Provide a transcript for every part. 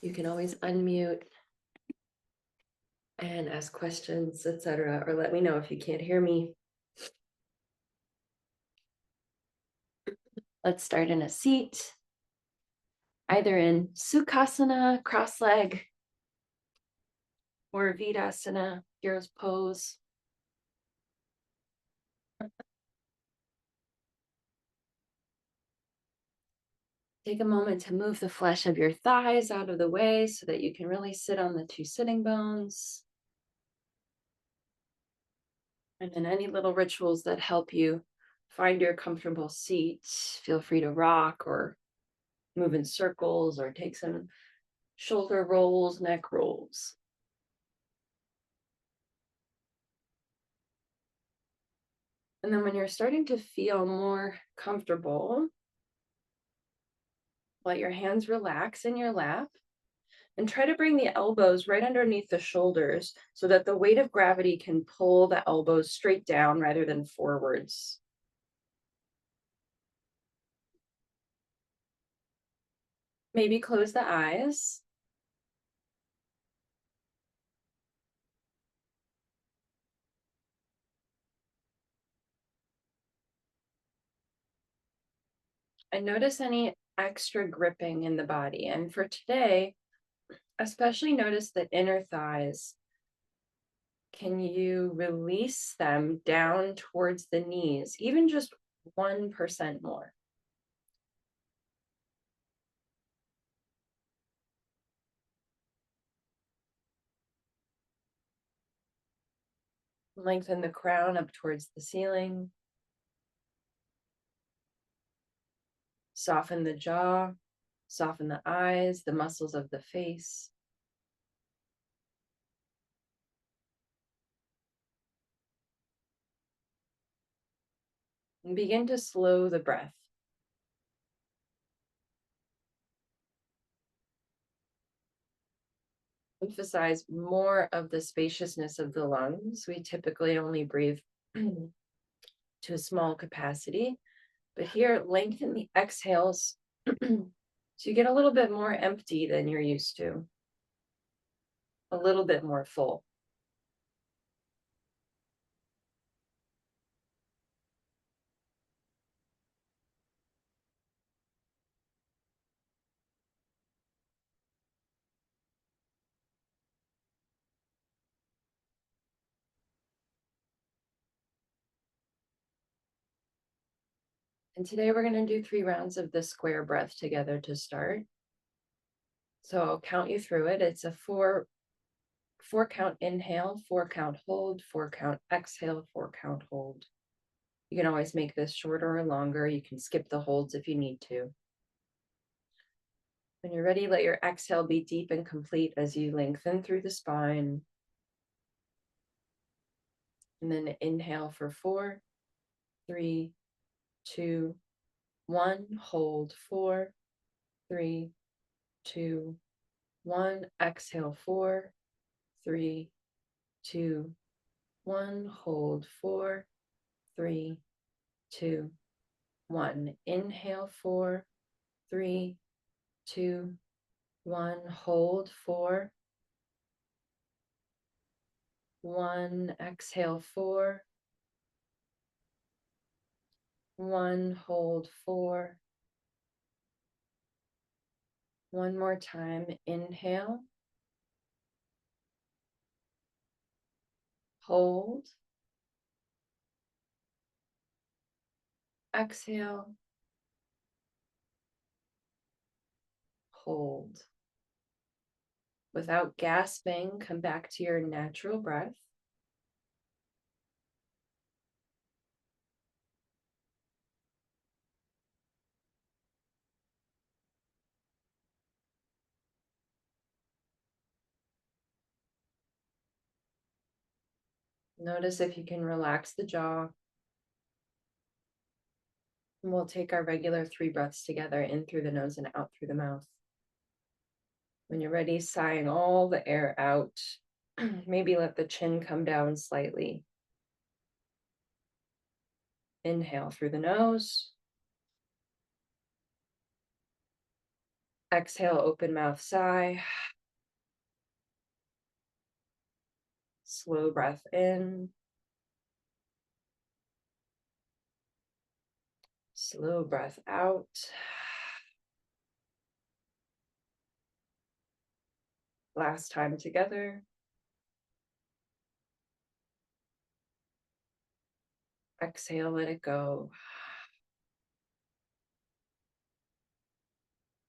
You can always unmute and ask questions, etc., or let me know if you can't hear me. Let's start in a seat, either in Sukhasana, cross leg, or Vidasana, hero's pose. Take a moment to move the flesh of your thighs out of the way so that you can really sit on the two sitting bones. And then any little rituals that help you find your comfortable seat, feel free to rock or move in circles or take some shoulder rolls, neck rolls. And then when you're starting to feel more comfortable, let your hands relax in your lap and try to bring the elbows right underneath the shoulders so that the weight of gravity can pull the elbows straight down rather than forwards. Maybe close the eyes. And notice any extra gripping in the body. And for today, especially notice the inner thighs. Can you release them down towards the knees, even just 1% more? Lengthen the crown up towards the ceiling. Soften the jaw, soften the eyes, the muscles of the face. And begin to slow the breath. Emphasize more of the spaciousness of the lungs. We typically only breathe to a small capacity, but here lengthen the exhales so you get a little bit more empty than you're used to, a little bit more full. And today we're going to do 3 rounds of the square breath together to start. So I'll count you through it. It's a 4 count inhale, 4 count hold, 4 count exhale, 4 count hold. You can always make this shorter or longer. You can skip the holds if you need to. When you're ready, let your exhale be deep and complete as you lengthen through the spine. And then inhale for 4, 3, 2, 1. Hold 4, 3, 2, 1. Exhale 4, 3, 2, 1. Hold 4, 3, 2, 1. Inhale 4, 3, 2, 1. Hold 4, 1. Exhale 4, 1. Hold 4. One more time. Inhale, hold, exhale, hold. Without gasping, come back to your natural breath. Notice if you can relax the jaw. And we'll take our regular 3 breaths together, in through the nose and out through the mouth. When you're ready, sighing all the air out. Maybe let the chin come down slightly. Inhale through the nose. Exhale, open mouth, sigh. Slow breath in. Slow breath out. Last time together. Exhale, let it go.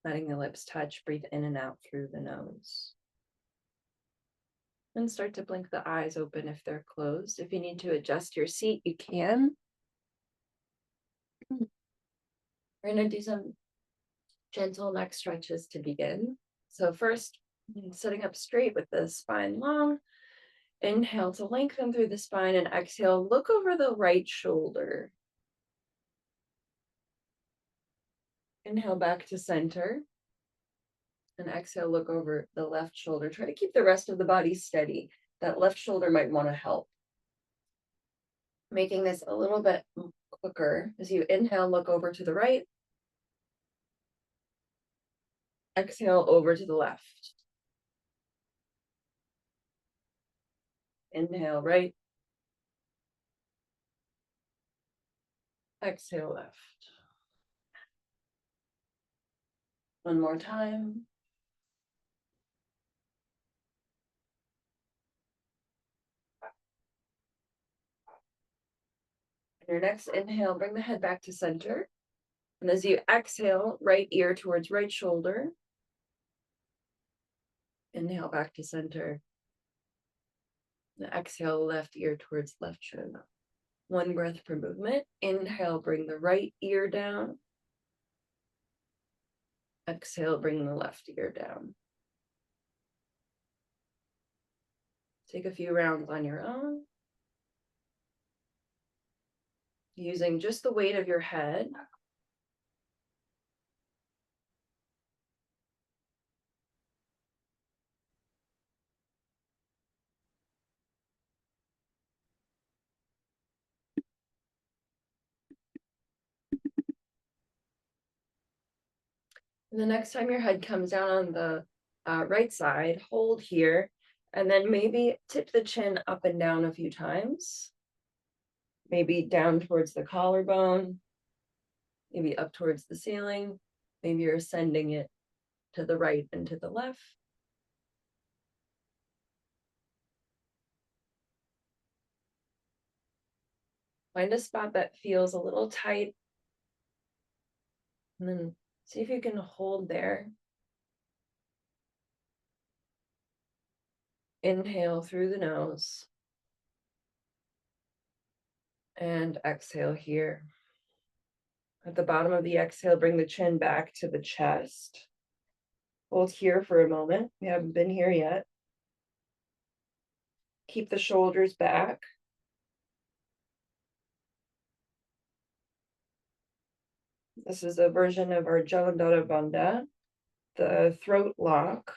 Letting the lips touch, breathe in and out through the nose. And start to blink the eyes open if they're closed. If you need to adjust your seat, you can. We're going to do some gentle neck stretches to begin. So first, sitting up straight with the spine long. Inhale to lengthen through the spine and exhale, look over the right shoulder. Inhale back to center. And exhale, look over the left shoulder. Try to keep the rest of the body steady. That left shoulder might want to help. Making this a little bit quicker as you inhale, look over to the right. Exhale over to the left. Inhale right. Exhale left. One more time. Your next inhale, bring the head back to center. And as you exhale, right ear towards right shoulder. Inhale back to center. And exhale, left ear towards left shoulder. One breath per movement. Inhale, bring the right ear down. Exhale, bring the left ear down. Take a few rounds on your own. Using just the weight of your head. And the next time your head comes down on the right side, hold here, and then maybe tip the chin up and down a few times. Maybe down towards the collarbone, maybe up towards the ceiling. Maybe you're ascending it to the right and to the left. Find a spot that feels a little tight. And then see if you can hold there. Inhale through the nose. And exhale here. At the bottom of the exhale, bring the chin back to the chest. Hold here for a moment. We haven't been here yet. Keep the shoulders back. This is a version of our Jalandhara Bandha, the throat lock.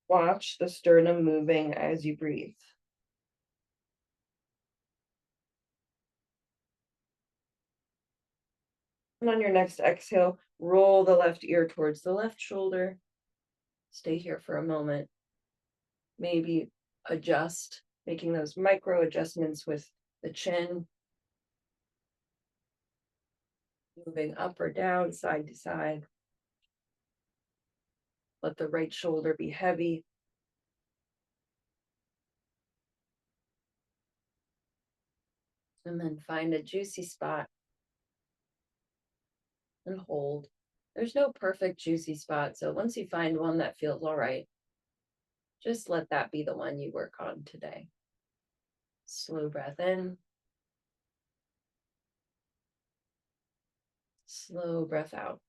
Watch the sternum moving as you breathe. And on your next exhale, roll the left ear towards the left shoulder. Stay here for a moment. Maybe adjust, making those micro adjustments with the chin. Moving up or down, side to side. Let the right shoulder be heavy. And then find a juicy spot and hold. There's no perfect juicy spot, so once you find one that feels all right, just let that be the one you work on today. Slow breath in. Slow breath out.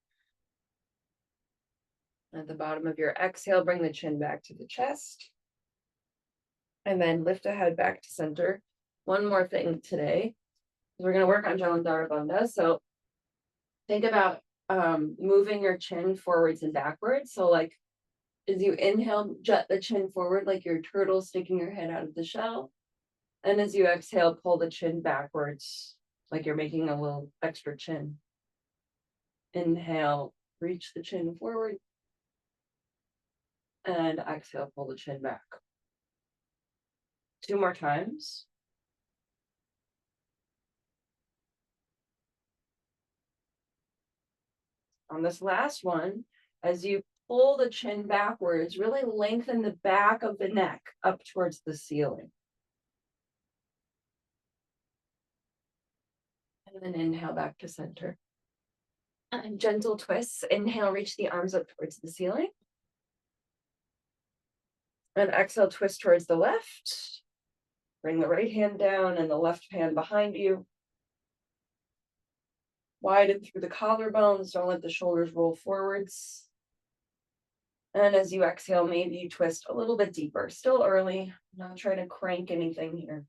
At the bottom of your exhale, bring the chin back to the chest. And then lift the head back to center. One more thing today. We're going to work on Jalandhara Bandha. So think about moving your chin forwards and backwards. So like as you inhale, jut the chin forward like you're turtle sticking your head out of the shell. And as you exhale, pull the chin backwards like you're making a little extra chin. Inhale, reach the chin forward. And exhale, pull the chin back. 2 more times. On this last one, as you pull the chin backwards, really lengthen the back of the neck up towards the ceiling. And then inhale back to center. And gentle twists. Inhale, reach the arms up towards the ceiling. And exhale, twist towards the left. Bring the right hand down and the left hand behind you. Widen through the collarbones. Don't let the shoulders roll forwards. And as you exhale, maybe you twist a little bit deeper. Still early. Not trying to crank anything here.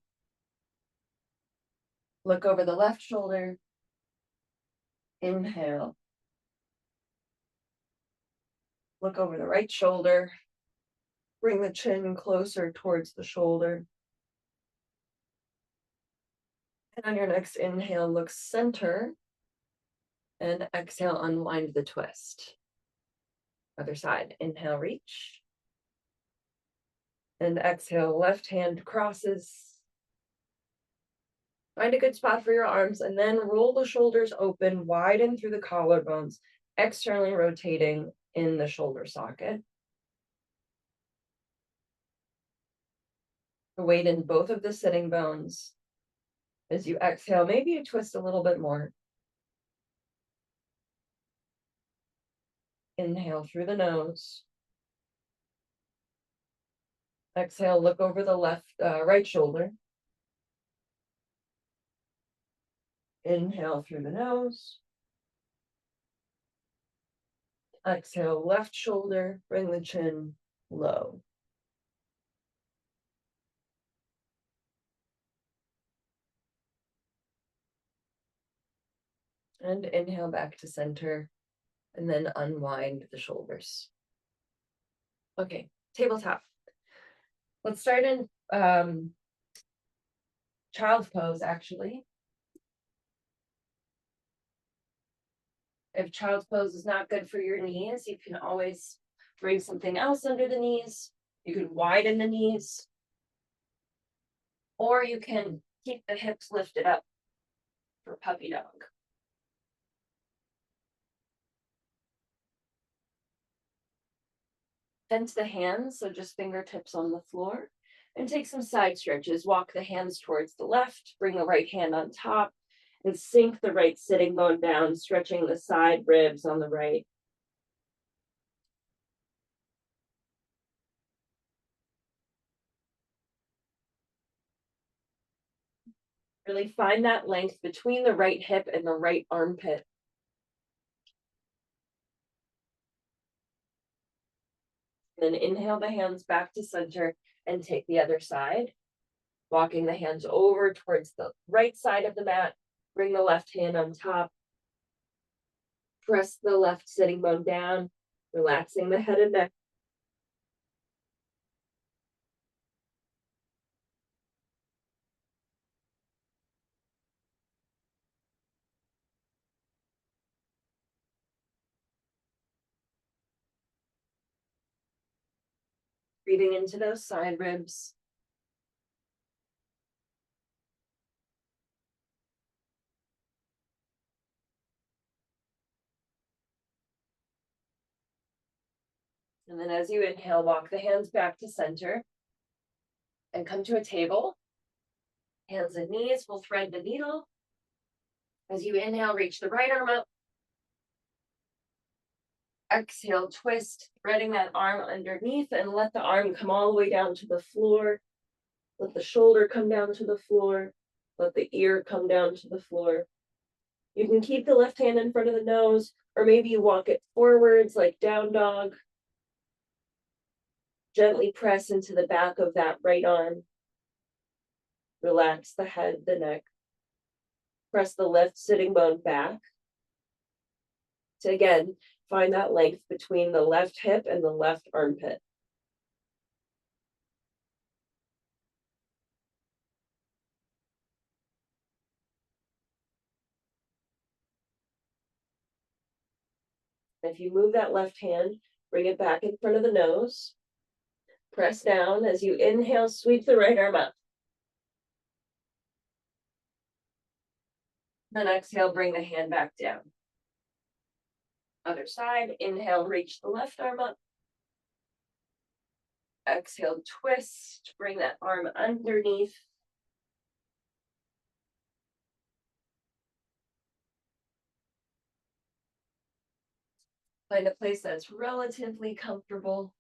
Look over the left shoulder. Inhale. Look over the right shoulder. Bring the chin closer towards the shoulder. And on your next inhale, look center. And exhale, unwind the twist. Other side. Inhale, reach. And exhale, left hand crosses. Find a good spot for your arms and then roll the shoulders open, widen through the collarbones, externally rotating in the shoulder socket. The weight in both of the sitting bones. As you exhale, maybe you twist a little bit more. Inhale through the nose. Exhale, look over the right shoulder. Inhale through the nose. Exhale, left shoulder, bring the chin low. And inhale back to center, and then unwind the shoulders. Okay, tabletop. Let's start in child's pose, actually. If child's pose is not good for your knees, you can always bring something else under the knees. You can widen the knees. Or you can keep the hips lifted up for puppy dog. Bend the hands, so just fingertips on the floor. And take some side stretches. Walk the hands towards the left, bring the right hand on top, and sink the right sitting bone down, stretching the side ribs on the right. Really find that length between the right hip and the right armpit. Then inhale the hands back to center and take the other side. Walking the hands over towards the right side of the mat. Bring the left hand on top. Press the left sitting bone down, relaxing the head and neck. Breathing into those side ribs. And then as you inhale, walk the hands back to center and come to a table. Hands and knees will thread the needle. As you inhale, reach the right arm up. Exhale, twist, threading that arm underneath and let the arm come all the way down to the floor. Let the shoulder come down to the floor. Let the ear come down to the floor. You can keep the left hand in front of the nose, or maybe you walk it forwards like down dog. Gently press into the back of that right arm. Relax the head, the neck. Press the left sitting bone back. To again, find that length between the left hip and the left armpit. If you move that left hand, bring it back in front of the nose. Press down as you inhale, sweep the right arm up. Then exhale, bring the hand back down. Other side, inhale, reach the left arm up. Exhale, twist, bring that arm underneath. Find a place that's relatively comfortable.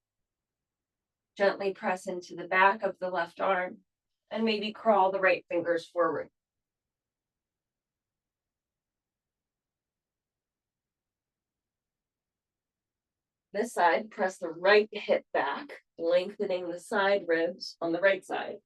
Gently press into the back of the left arm and maybe crawl the right fingers forward. This side, press the right hip back, lengthening the side ribs on the right side.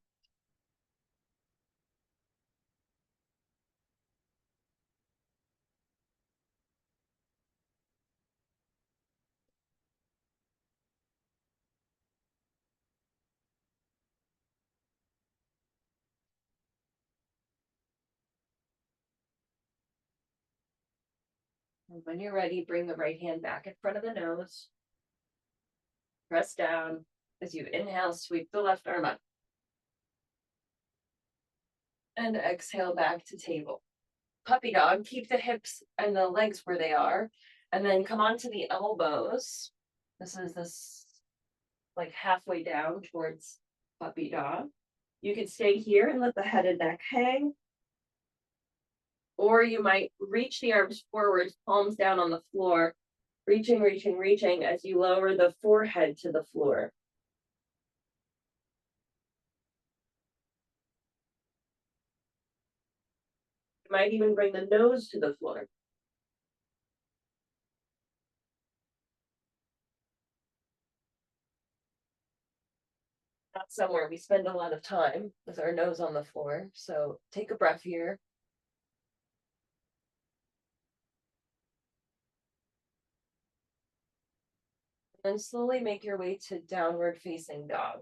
And when you're ready, bring the right hand back in front of the nose. Press down. As you inhale, sweep the left arm up. And exhale back to table. Puppy dog, keep the hips and the legs where they are. And then come onto the elbows. This is like halfway down towards puppy dog. You can stay here and let the head and neck hang. Or you might reach the arms forward, palms down on the floor, reaching as you lower the forehead to the floor. You might even bring the nose to the floor. Not somewhere we spend a lot of time with our nose on the floor. So take a breath here. And slowly make your way to downward facing dog.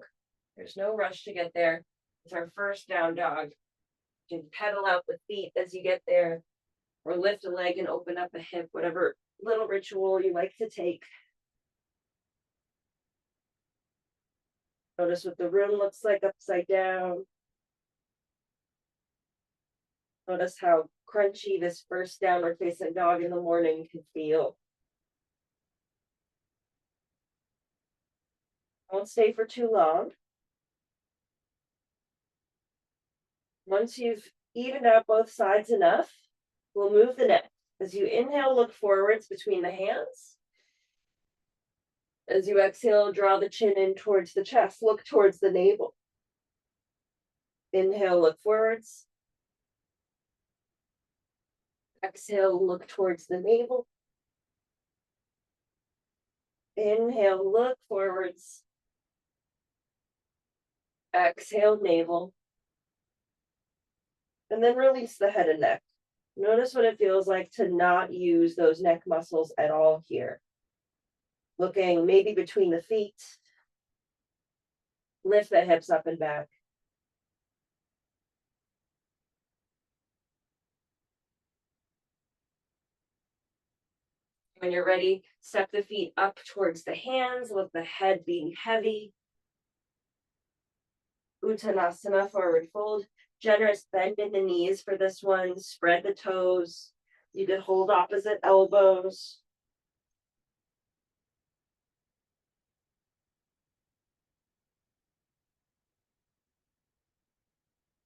There's no rush to get there. It's our first down dog. You can pedal out the feet as you get there, or lift a leg and open up a hip, whatever little ritual you like to take. Notice what the room looks like upside down. Notice how crunchy this first downward facing dog in the morning can feel. Won't stay for too long. Once you've evened out both sides enough, we'll move the neck. As you inhale, look forwards between the hands. As you exhale, draw the chin in towards the chest, look towards the navel. Inhale, look forwards. Exhale, look towards the navel. Inhale, look forwards. Exhale, navel. And then release the head and neck. Notice what it feels like to not use those neck muscles at all here. Looking maybe between the feet. Lift the hips up and back. When you're ready, step the feet up towards the hands with the head being heavy. Uttanasana, forward fold. Generous bend in the knees for this one. Spread the toes. You could hold opposite elbows.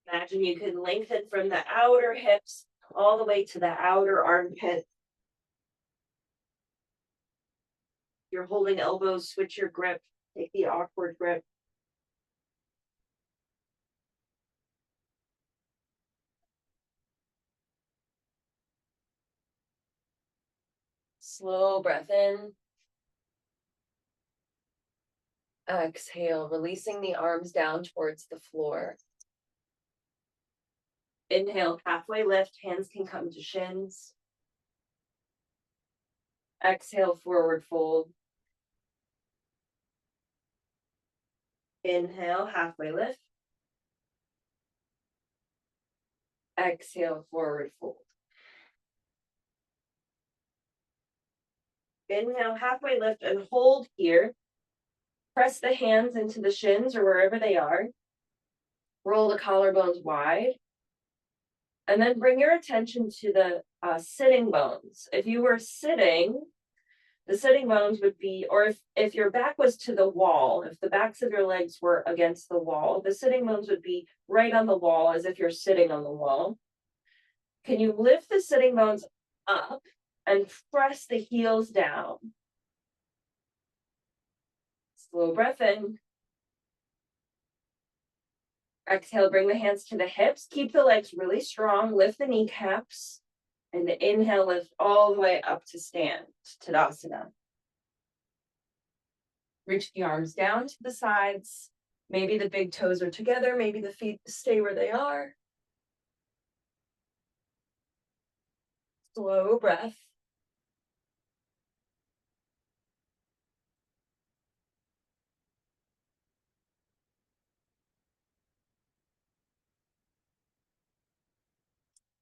Imagine you can lengthen from the outer hips all the way to the outer armpit. You're holding elbows, switch your grip, take the awkward grip. Slow breath in. Exhale, releasing the arms down towards the floor. Inhale, halfway lift, hands can come to shins. Exhale, forward fold. Inhale, halfway lift. Exhale, forward fold. Inhale, halfway lift and hold here. Press the hands into the shins or wherever they are. Roll the collarbones wide. And then bring your attention to the sitting bones. If you were sitting, the sitting bones would be, or if your back was to the wall, if the backs of your legs were against the wall, the sitting bones would be right on the wall as if you're sitting on the wall. Can you lift the sitting bones up and press the heels down? Slow breath in. Exhale, bring the hands to the hips. Keep the legs really strong. Lift the kneecaps. And inhale, lift all the way up to stand, Tadasana. Reach the arms down to the sides. Maybe the big toes are together. Maybe the feet stay where they are. Slow breath.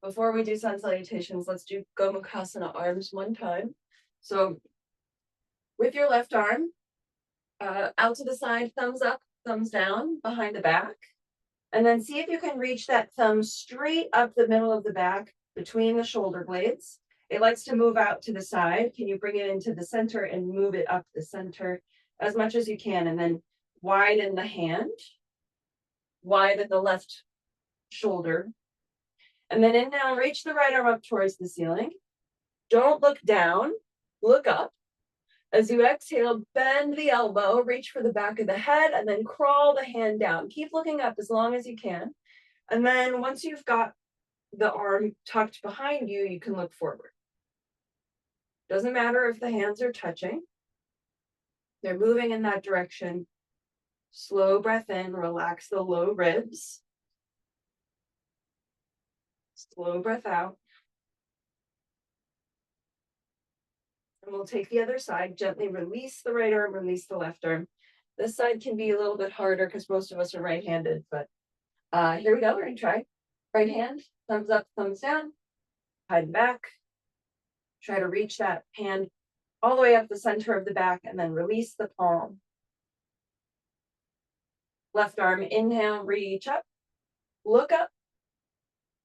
Before we do sun salutations, let's do Gomukhasana arms one time. So with your left arm, out to the side, thumbs up, thumbs down, behind the back. And then see if you can reach that thumb straight up the middle of the back between the shoulder blades. It likes to move out to the side. Can you bring it into the center and move it up the center as much as you can? And then widen the hand, widen the left shoulder. And then inhale, reach the right arm up towards the ceiling. Don't look down, look up. As you exhale, bend the elbow, reach for the back of the head, and then crawl the hand down. Keep looking up as long as you can. And then once you've got the arm tucked behind you, you can look forward. Doesn't matter if the hands are touching. They're moving in that direction. Slow breath in, relax the low ribs. Slow breath out. And we'll take the other side, gently release the right arm, release the left arm. This side can be a little bit harder because most of us are right-handed, but here we go, we're gonna try. Right hand, thumbs up, thumbs down, hide back. Try to reach that hand all the way up the center of the back and then release the palm. Left arm, inhale, reach up, look up,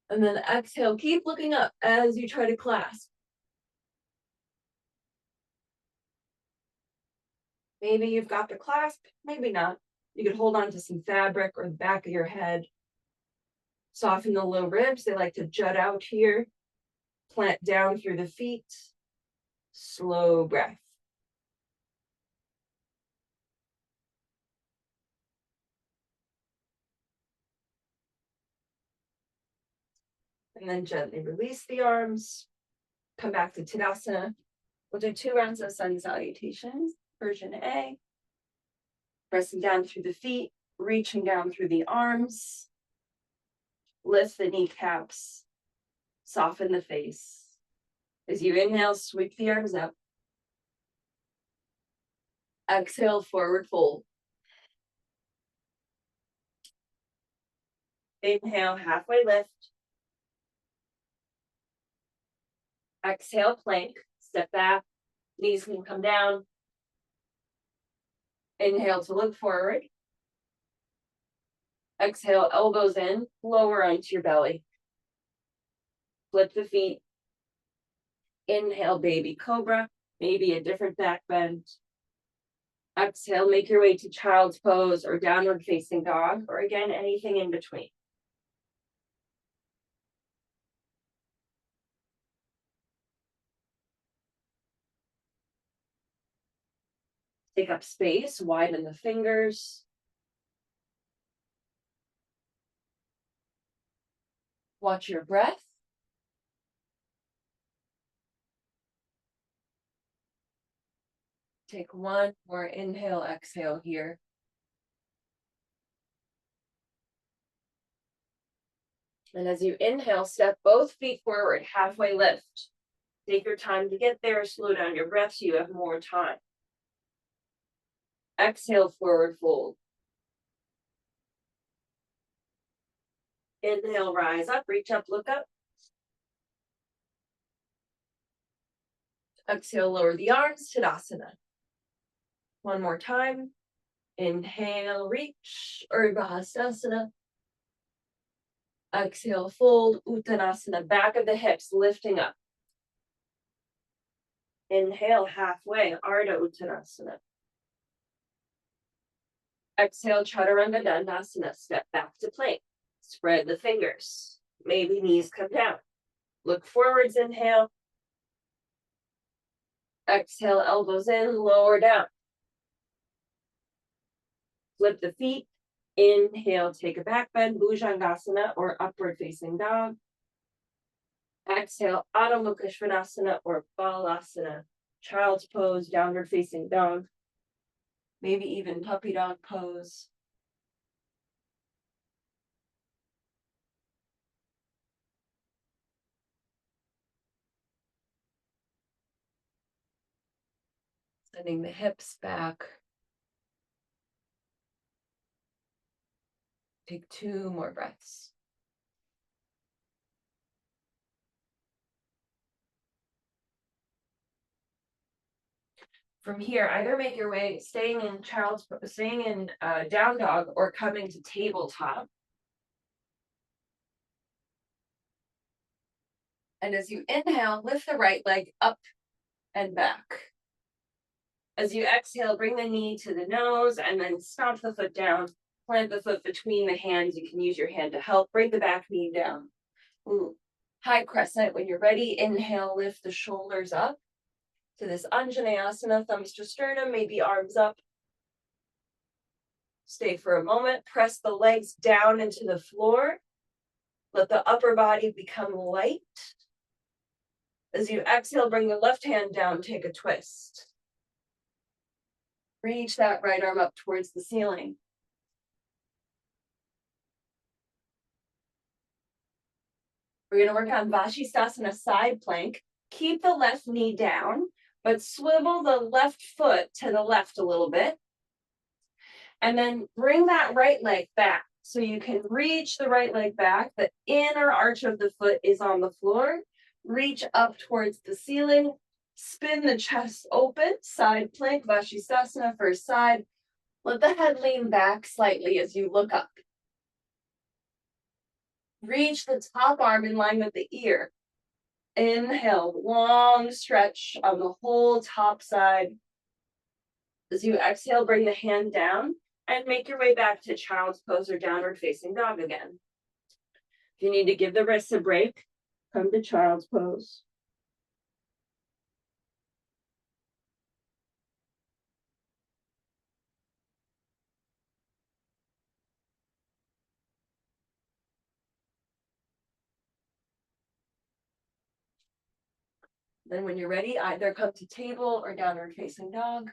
and then exhale, keep looking up as you try to clasp. Maybe you've got the clasp, maybe not. You could hold on to some fabric or the back of your head. Soften the low ribs, they like to jut out here. Plant down through the feet. Slow breath. And then gently release the arms. Come back to Tadasana. We'll do 2 rounds of sun salutations. Version A. Pressing down through the feet, reaching down through the arms. Lift the kneecaps. Soften the face. As you inhale, sweep the arms up. Exhale, forward fold. Inhale, halfway lift. Exhale, plank, step back, knees can come down. Inhale to look forward. Exhale, elbows in, lower onto your belly. Flip the feet. Inhale, baby cobra, maybe a different back bend. Exhale, make your way to child's pose or downward facing dog, or again, anything in between. Take up space, widen the fingers. Watch your breath. Take one more inhale, exhale here. And as you inhale, step both feet forward, halfway lift. Take your time to get there, slow down your breath so you have more time. Exhale, forward fold. Inhale, rise up, reach up, look up. Exhale, lower the arms, Tadasana. One more time. Inhale, reach, Urdhva Hastasana. Exhale, fold, Uttanasana, back of the hips, lifting up. Inhale, halfway, Ardha Uttanasana. Exhale, Chaturanga Dandasana, step back to plank. Spread the fingers. Maybe knees come down. Look forwards, inhale. Exhale, elbows in, lower down. Flip the feet. Inhale, take a back bend, Bhujangasana or upward facing dog. Exhale, Adho Mukha Svanasana or Balasana, child's pose, downward facing dog. Maybe even puppy dog pose. Sending the hips back. Take 2 more breaths. From here, either make your way staying in down dog or coming to tabletop. And as you inhale, lift the right leg up and back. As you exhale, bring the knee to the nose and then stomp the foot down. Plant the foot between the hands. You can use your hand to help. Bring the back knee down. Ooh. High crescent. When you're ready, inhale, lift the shoulders up to this Anjaneyasana, thumbs to sternum, maybe arms up. Stay for a moment. Press the legs down into the floor. Let the upper body become light. As you exhale, bring the left hand down, take a twist. Reach that right arm up towards the ceiling. We're going to work on Vashisthasana side plank. Keep the left knee down, but swivel the left foot to the left a little bit. And then bring that right leg back. So you can reach the right leg back. The inner arch of the foot is on the floor. Reach up towards the ceiling. Spin the chest open. Side plank, Vashisthasana, first side. Let the head lean back slightly as you look up. Reach the top arm in line with the ear. Inhale, long stretch on the whole top side. As you exhale, bring the hand down and make your way back to child's pose or downward facing dog again. If you need to give the wrists a break, come to child's pose. Then when you're ready, either come to table or downward facing dog.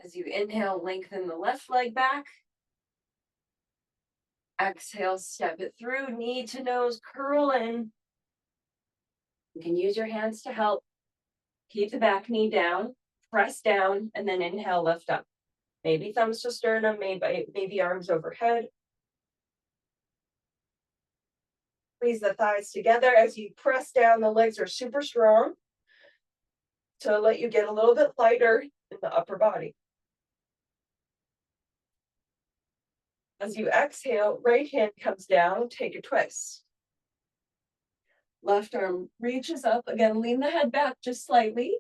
As you inhale, lengthen the left leg back. Exhale, step it through, knee to nose, curl in. You can use your hands to help. Keep the back knee down, press down, and then inhale, lift up. Maybe thumbs to sternum, maybe arms overhead. Squeeze the thighs together as you press down. The legs are super strong to let you get a little bit lighter in the upper body. As you exhale, right hand comes down, take a twist. Left arm reaches up. Again, lean the head back just slightly.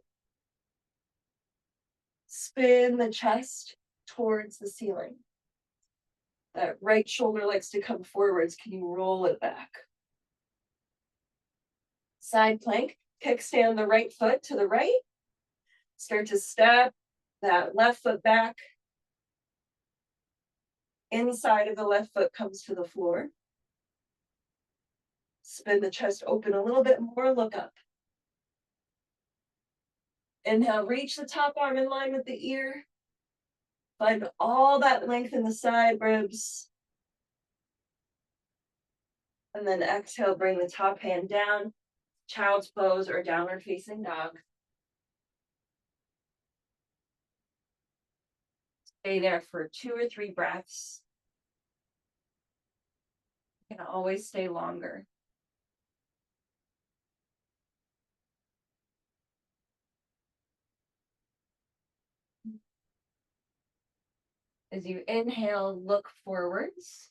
Spin the chest towards the ceiling. That right shoulder likes to come forwards. Can you roll it back? Side plank, kickstand the right foot to the right. Start to step that left foot back. Inside of the left foot comes to the floor. Spin the chest open a little bit more, look up. Inhale, reach the top arm in line with the ear. Find all that length in the side ribs. And then exhale, bring the top hand down, child's pose or downward facing dog. Stay there for 2 or 3 breaths. You can always stay longer. As you inhale, look forwards.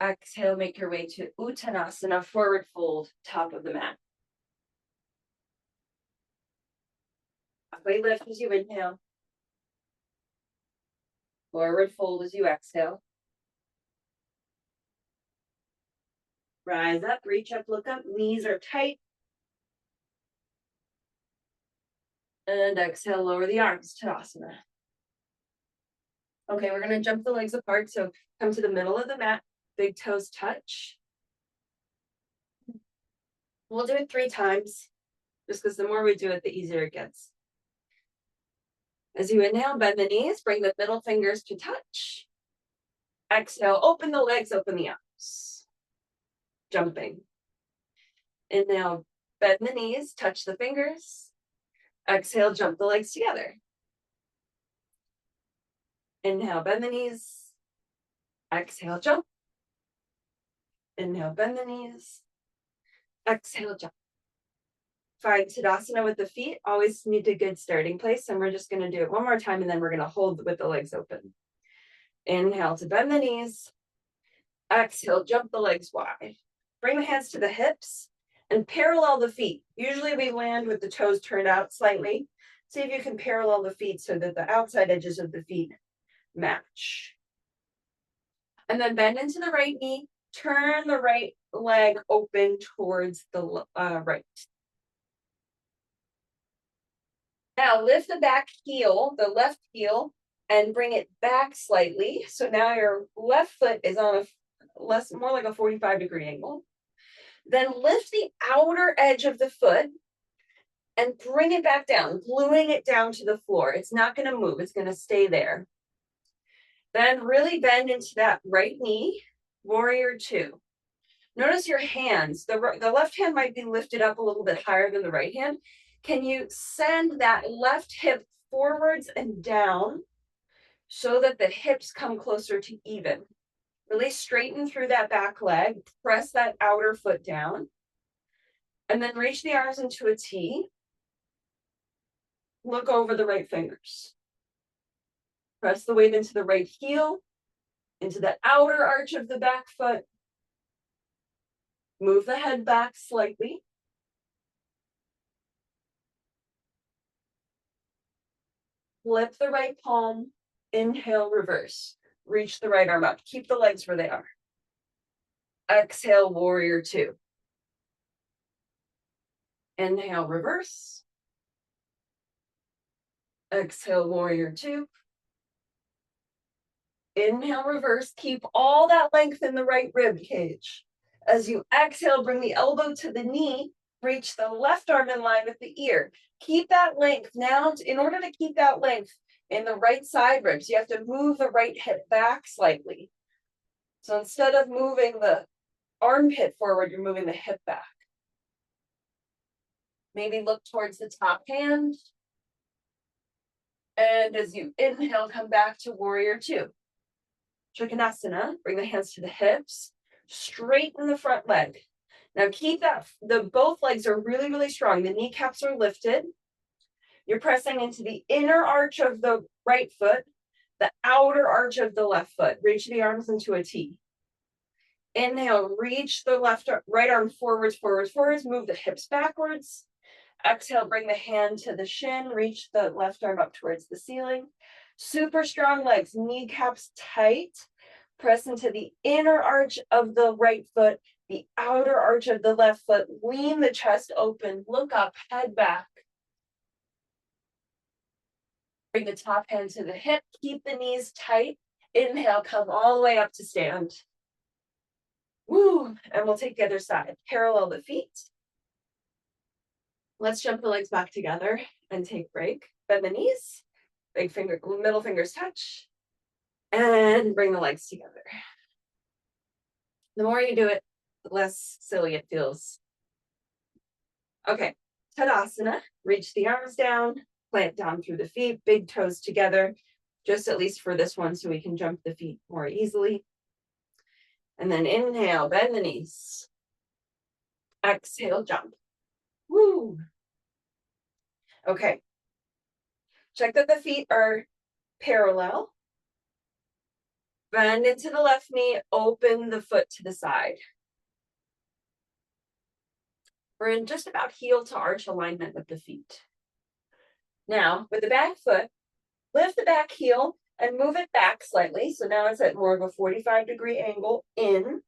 Exhale, make your way to Uttanasana, forward fold, top of the mat. Halfway lift as you inhale. Forward fold as you exhale. Rise up, reach up, look up, knees are tight. And exhale, lower the arms, Tadasana. Okay, we're gonna jump the legs apart. So come to the middle of the mat, big toes touch. We'll do it 3 times, just because the more we do it, the easier it gets. As you inhale, bend the knees, bring the middle fingers to touch. Exhale, open the legs, open the arms. Jumping. Inhale, bend the knees, touch the fingers. Exhale, jump the legs together. Inhale, bend the knees. Exhale, jump. Inhale, bend the knees. Exhale, jump. Find Tadasana with the feet. Always need a good starting place. And we're just going to do it one more time, and then we're going to hold with the legs open. Inhale to bend the knees. Exhale, jump the legs wide. Bring the hands to the hips and parallel the feet. Usually we land with the toes turned out slightly. See if you can parallel the feet so that the outside edges of the feet match. And then bend into the right knee. Turn the right leg open towards the right. Now lift the back heel, the left heel, and bring it back slightly. So now your left foot is on a more like a 45-degree angle. Then lift the outer edge of the foot and bring it back down, gluing it down to the floor. It's not going to move. It's going to stay there. Then really bend into that right knee, warrior 2. Notice your hands. The left hand might be lifted up a little bit higher than the right hand. Can you send that left hip forwards and down so that the hips come closer to even? Really straighten through that back leg, press that outer foot down, and then reach the arms into a T. Look over the right fingers. Press the weight into the right heel, into the outer arch of the back foot. Move the head back slightly. Flip the right palm, inhale, reverse. Reach the right arm up. Keep the legs where they are. Exhale, warrior 2. Inhale, reverse. Exhale, warrior 2. Inhale, reverse. Keep all that length in the right rib cage. As you exhale, bring the elbow to the knee. Reach the left arm in line with the ear. Keep that length. Now, in order to keep that length in the right side ribs, you have to move the right hip back slightly. So instead of moving the armpit forward, you're moving the hip back. Maybe look towards the top hand. And as you inhale, come back to warrior 2. Trikonasana, bring the hands to the hips, straighten the front leg. Now keep that, both legs are really, really strong. The kneecaps are lifted. You're pressing into the inner arch of the right foot, the outer arch of the left foot. Reach the arms into a T. Inhale, reach the right arm forwards, forwards, forwards. Move the hips backwards. Exhale, bring the hand to the shin. Reach the left arm up towards the ceiling. Super strong legs, kneecaps tight. Press into the inner arch of the right foot, the outer arch of the left foot. Lean the chest open. Look up, head back. Bring the top hand to the hip. Keep the knees tight. Inhale, come all the way up to stand. Woo! And we'll take the other side. Parallel the feet. Let's jump the legs back together and take break. Bend the knees. Middle fingers touch. And bring the legs together. The more you do it, the less silly it feels. Okay, Tadasana. Reach the arms down. Plant down through the feet. Big toes together. Just at least for this one so we can jump the feet more easily. And then inhale, bend the knees. Exhale, jump. Woo. Okay. Check that the feet are parallel. Bend into the left knee, open the foot to the side. We're in just about heel to arch alignment with the feet. Now, with the back foot, lift the back heel and move it back slightly. So now it's at more of a 45-degree angle in.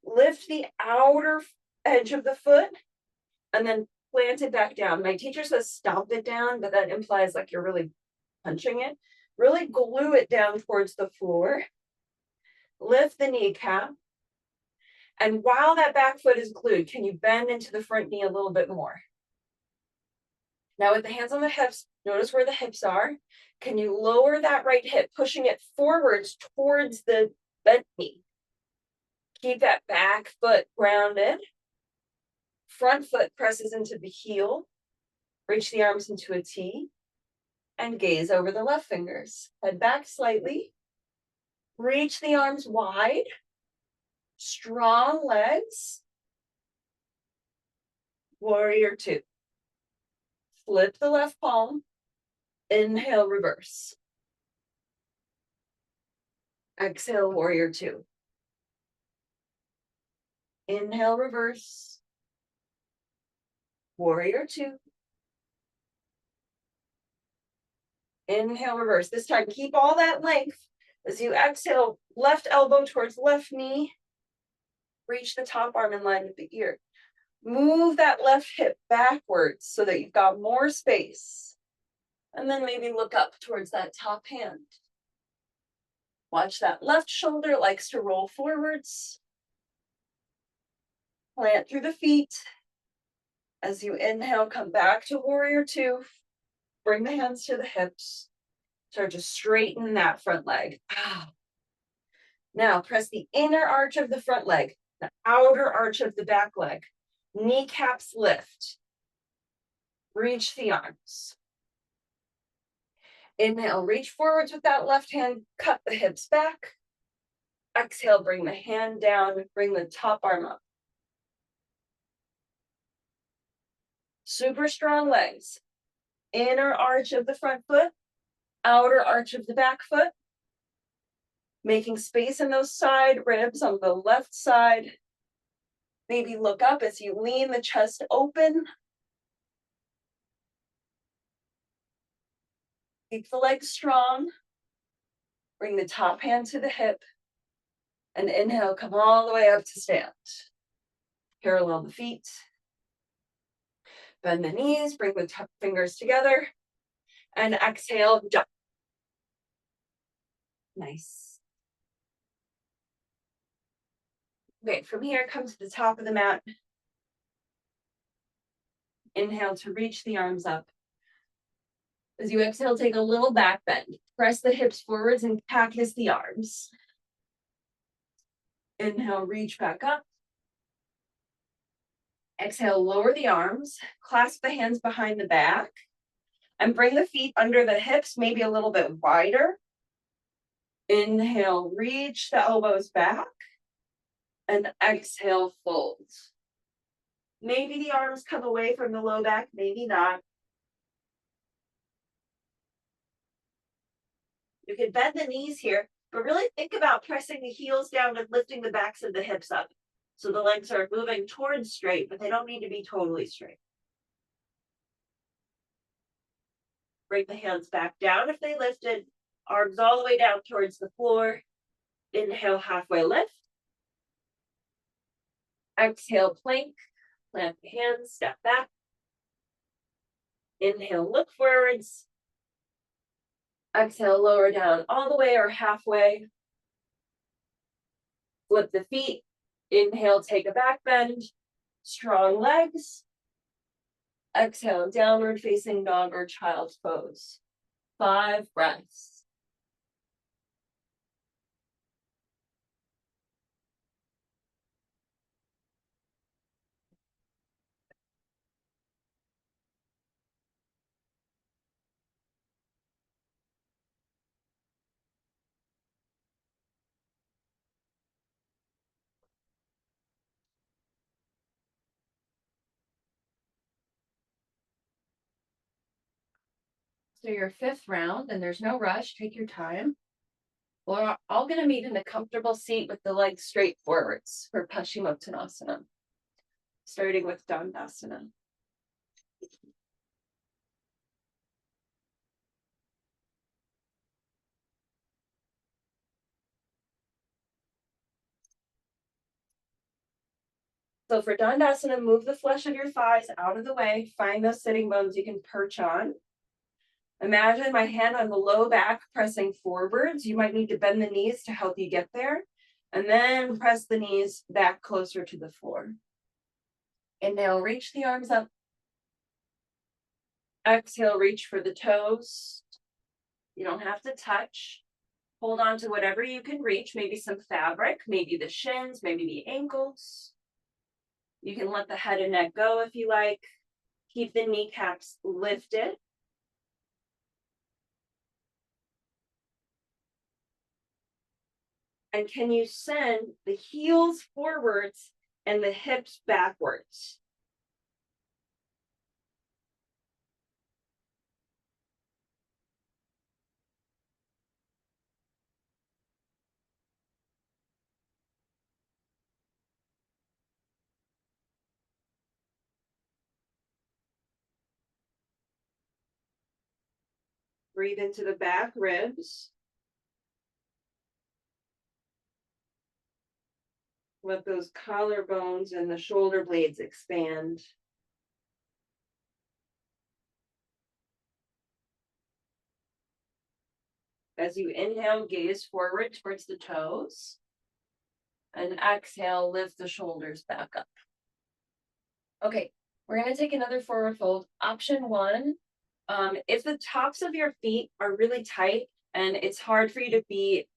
Lift the outer edge of the foot and then plant it back down. My teacher says stomp it down, but that implies like you're really punching it. Really glue it down towards the floor. Lift the kneecap. And while that back foot is glued, can you bend into the front knee a little bit more? Now with the hands on the hips, notice where the hips are. Can you lower that right hip, pushing it forwards towards the bent knee? Keep that back foot grounded. Front foot presses into the heel. Reach the arms into a T and gaze over the left fingers. Head back slightly. Reach the arms wide. Strong legs. Warrior two. Flip the left palm. Inhale, reverse. Exhale, warrior two. Inhale, reverse. Warrior two. Inhale, reverse. This time, keep all that length. As you exhale, left elbow towards left knee. Reach the top arm in line with the ear. Move that left hip backwards so that you've got more space. And then maybe look up towards that top hand. Watch that left shoulder likes to roll forwards. Plant through the feet. As you inhale, come back to warrior two. Bring the hands to the hips. Start to straighten that front leg. Now press the inner arch of the front leg, the outer arch of the back leg. Kneecaps lift. Reach the arms. Inhale, reach forwards with that left hand, cut the hips back. Exhale, bring the hand down, bring the top arm up. Super strong legs. Inner arch of the front foot, outer arch of the back foot. Making space in those side ribs on the left side. Maybe look up as you lean the chest open. Keep the legs strong. Bring the top hand to the hip. And inhale, come all the way up to stand. Parallel the feet. Bend the knees, bring the fingers together. And exhale, jump. Nice. Okay, from here, come to the top of the mat. Inhale to reach the arms up. As you exhale, take a little back bend. Press the hips forwards and cactus the arms. Inhale, reach back up. Exhale, lower the arms. Clasp the hands behind the back. And bring the feet under the hips, maybe a little bit wider. Inhale, reach the elbows back. And exhale, fold. Maybe the arms come away from the low back, maybe not. You can bend the knees here, but really think about pressing the heels down and lifting the backs of the hips up. So the legs are moving towards straight, but they don't need to be totally straight. Bring the hands back down if they lifted. Arms all the way down towards the floor. Inhale, halfway lift. Exhale, plank. Plant the hands, step back. Inhale, look forwards. Exhale, lower down all the way or halfway. Flip the feet. Inhale, take a back bend. Strong legs. Exhale, downward facing dog or child's pose. 5 breaths. So your fifth round, and there's no rush, take your time. We're all going to meet in a comfortable seat with the legs straight forwards for Paschimottanasana, starting with Dandasana. So for Dandasana, move the flesh of your thighs out of the way. Find those sitting bones you can perch on. Imagine my hand on the low back pressing forwards. You might need to bend the knees to help you get there. And then press the knees back closer to the floor. Inhale, reach the arms up. Exhale, reach for the toes. You don't have to touch. Hold on to whatever you can reach, maybe some fabric, maybe the shins, maybe the ankles. You can let the head and neck go if you like. Keep the kneecaps lifted. And can you send the heels forwards and the hips backwards? Breathe into the back ribs. Let those collarbones and the shoulder blades expand. As you inhale, gaze forward towards the toes. And exhale, lift the shoulders back up. Okay, we're going to take another forward fold. Option one, if the tops of your feet are really tight and it's hard for you to be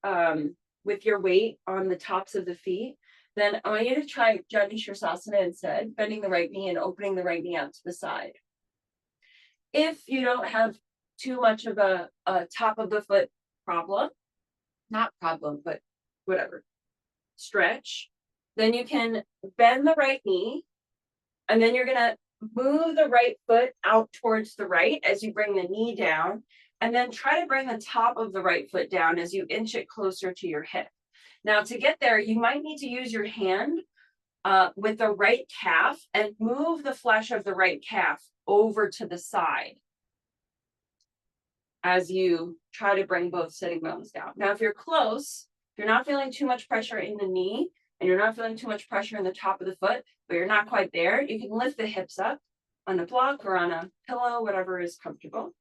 with your weight on the tops of the feet, then I want you to try Janu Sirsasana instead, bending the right knee and opening the right knee out to the side. If you don't have too much of a top of the foot problem, not problem, but whatever, stretch, then you can bend the right knee, and then you're going to move the right foot out towards the right as you bring the knee down, and then try to bring the top of the right foot down as you inch it closer to your hip. Now, to get there, you might need to use your hand with the right calf and move the flesh of the right calf over to the side as you try to bring both sitting bones down. Now, if you're close, if you're not feeling too much pressure in the knee, and you're not feeling too much pressure in the top of the foot, but you're not quite there, you can lift the hips up on a block or on a pillow, whatever is comfortable.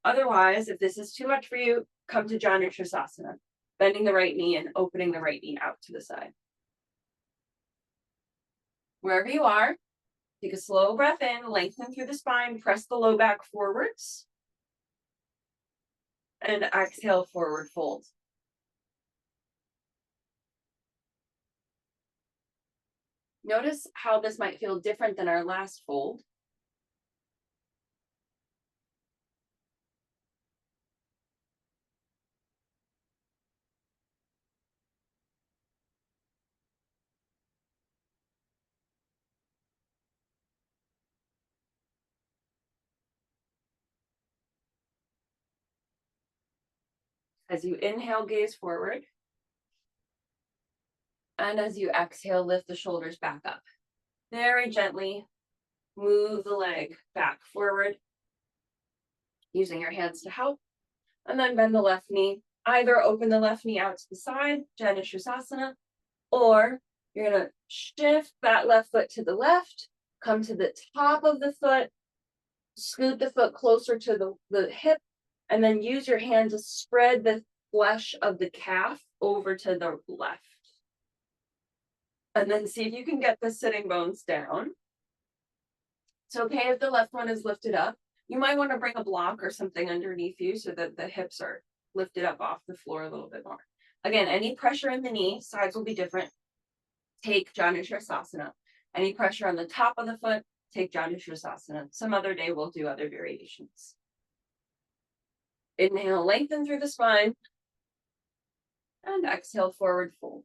Otherwise, if this is too much for you, come to Janu Sirsasana, bending the right knee and opening the right knee out to the side. Wherever you are, take a slow breath in, lengthen through the spine, press the low back forwards, and exhale, forward fold. Notice how this might feel different than our last fold. As you inhale, gaze forward. And as you exhale, lift the shoulders back up. Very gently move the leg back forward, using your hands to help. And then bend the left knee. Either open the left knee out to the side, Janu Sirsasana, or you're going to shift that left foot to the left, come to the top of the foot, scoot the foot closer to the hip, and then use your hand to spread the flesh of the calf over to the left. And then see if you can get the sitting bones down. It's okay if the left one is lifted up. You might want to bring a block or something underneath you so that the hips are lifted up off the floor a little bit more. Again, any pressure in the knee, sides will be different. Take Janu Sirsasana. Any pressure on the top of the foot, take Janu Sirsasana. Some other day we'll do other variations. Inhale, lengthen through the spine. And exhale, forward fold.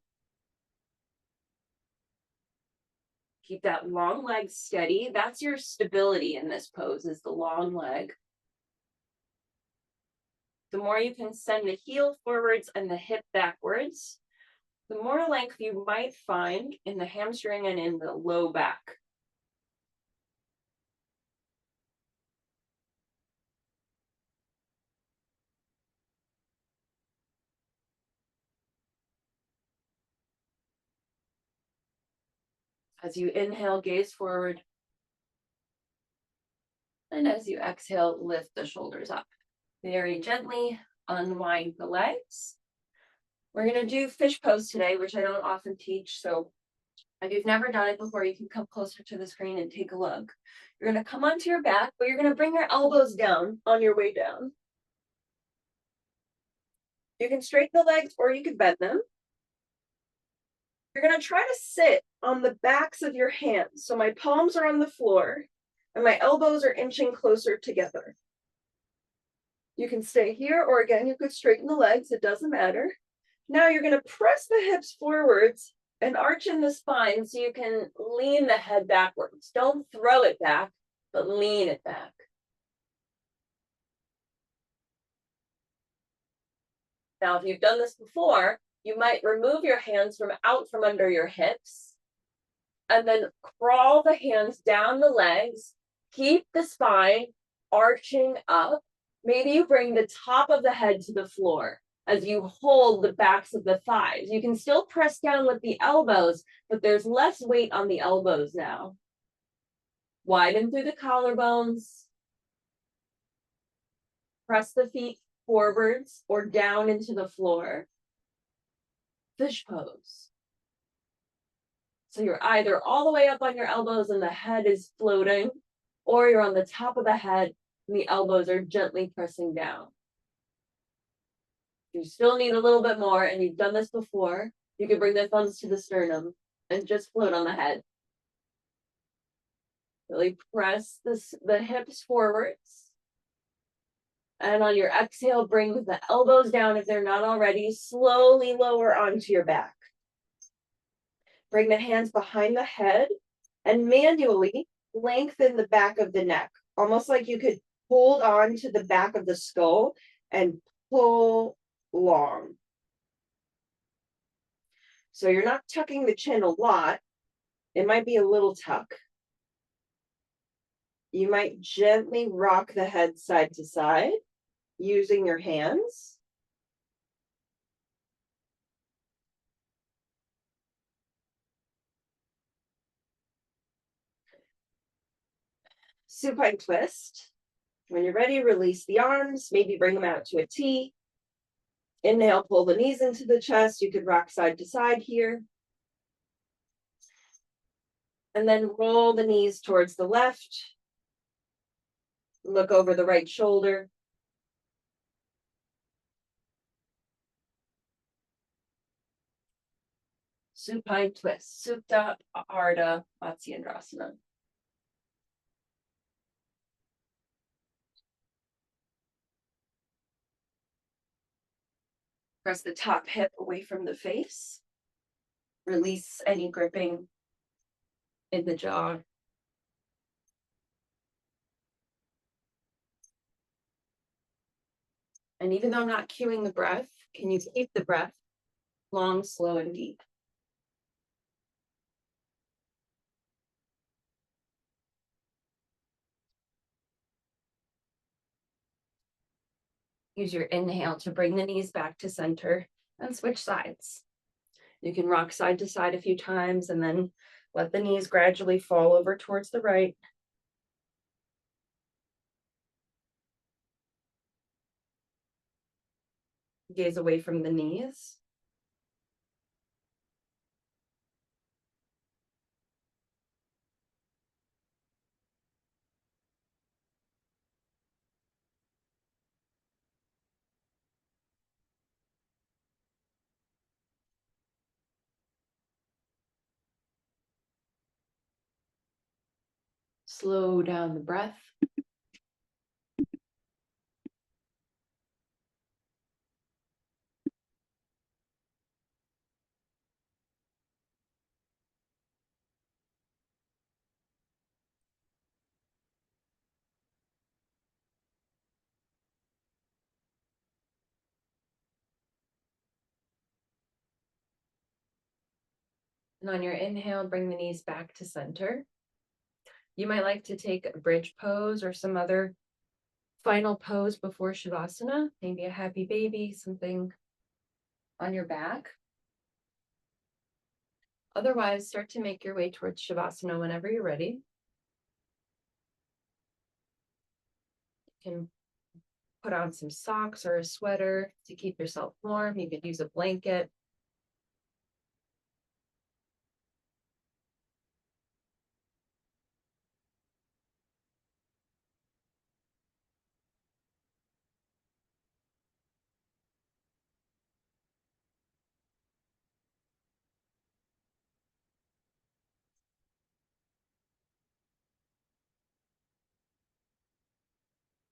Keep that long leg steady. That's your stability in this pose, is the long leg. the more you can send the heel forwards and the hip backwards, the more length you might find in the hamstring and in the low back. As you inhale, gaze forward. And as you exhale, lift the shoulders up. Very gently unwind the legs. We're going to do fish pose today, which I don't often teach. So if you've never done it before, you can come closer to the screen and take a look. You're going to come onto your back, but you're going to bring your elbows down on your way down. You can straighten the legs or you can bend them. You're going to try to sit on the backs of your hands. So my palms are on the floor and my elbows are inching closer together. You can stay here, or again, you could straighten the legs. It doesn't matter. Now you're going to press the hips forwards and arch in the spine so you can lean the head backwards. Don't throw it back, but lean it back. Now, if you've done this before, you might remove your hands out from under your hips and then crawl the hands down the legs. Keep the spine arching up. Maybe you bring the top of the head to the floor as you hold the backs of the thighs. You can still press down with the elbows, but there's less weight on the elbows now. Widen through the collarbones. Press the feet forwards or down into the floor. Fish pose. So you're either all the way up on your elbows and the head is floating, or you're on the top of the head and the elbows are gently pressing down. You still need a little bit more, and you've done this before. You can bring the thumbs to the sternum and just float on the head. Really press the hips forwards. And on your exhale, bring the elbows down if they're not already. Slowly lower onto your back. Bring the hands behind the head and manually lengthen the back of the neck, almost like you could hold on to the back of the skull and pull long. So you're not tucking the chin a lot. It might be a little tuck. You might gently rock the head side to side using your hands. Supine twist. When you're ready, release the arms, maybe bring them out to a T. Inhale, pull the knees into the chest. You could rock side to side here. And then roll the knees towards the left. Look over the right shoulder. Supine twist, Supta Ardha Matsyendrasana. Press the top hip away from the face. Release any gripping in the jaw. And even though I'm not cueing the breath, can you keep the breath long, slow, and deep? Use your inhale to bring the knees back to center and switch sides. You can rock side to side a few times and then let the knees gradually fall over towards the right. Gaze away from the knees. Slow down the breath. And on your inhale, bring the knees back to center. You might like to take a bridge pose or some other final pose before Shavasana, maybe a happy baby, something on your back. Otherwise, start to make your way towards Shavasana whenever you're ready. You can put on some socks or a sweater to keep yourself warm. You could use a blanket.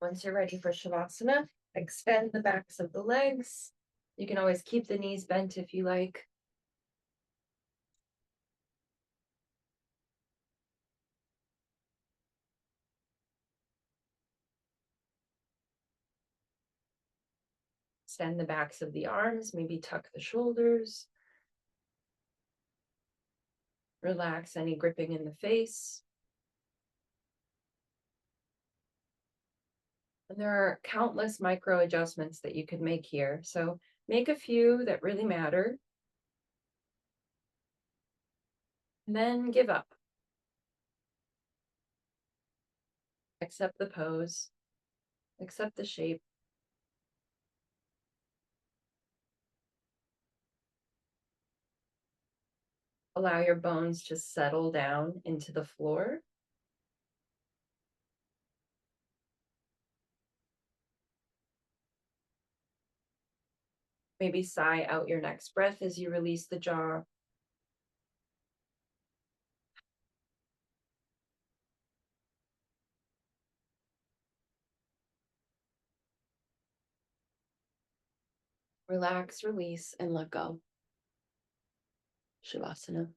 Once you're ready for Shavasana, extend the backs of the legs. You can always keep the knees bent if you like. Extend the backs of the arms, maybe tuck the shoulders. Relax any gripping in the face. And there are countless micro adjustments that you could make here. So make a few that really matter. And then give up. Accept the pose. Accept the shape. Allow your bones to settle down into the floor. Maybe sigh out your next breath as you release the jaw. Relax, release, and let go. Shavasana.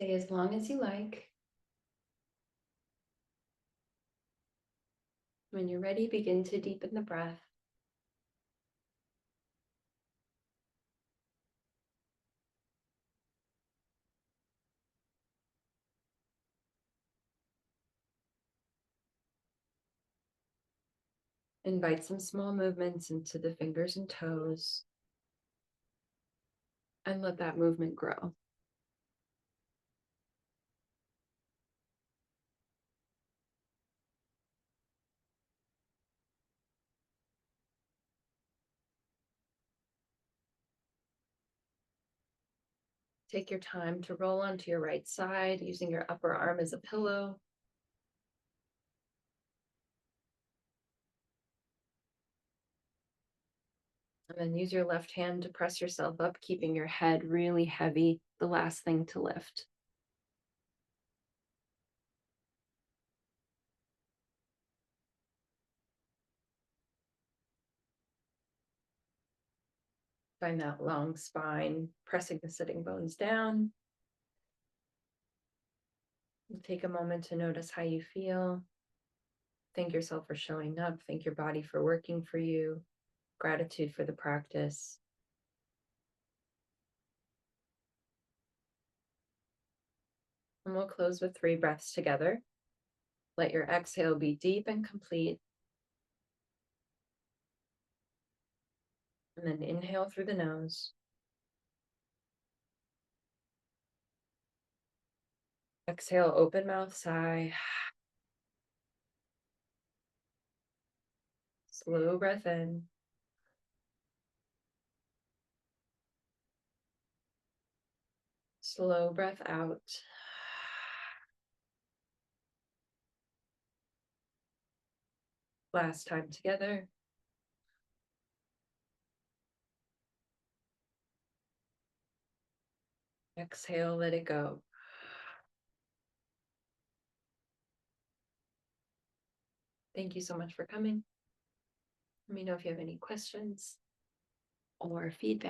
Stay as long as you like. When you're ready, begin to deepen the breath. Invite some small movements into the fingers and toes, and let that movement grow. Take your time to roll onto your right side, using your upper arm as a pillow. And then use your left hand to press yourself up, keeping your head really heavy, the last thing to lift. Find that long spine, pressing the sitting bones down. Take a moment to notice how you feel. Thank yourself for showing up. Thank your body for working for you. Gratitude for the practice. And we'll close with 3 breaths together. Let your exhale be deep and complete. And then inhale through the nose. Exhale, open mouth, sigh. Slow breath in. Slow breath out. Last time together. Exhale, let it go. Thank you so much for coming. Let me know if you have any questions or feedback.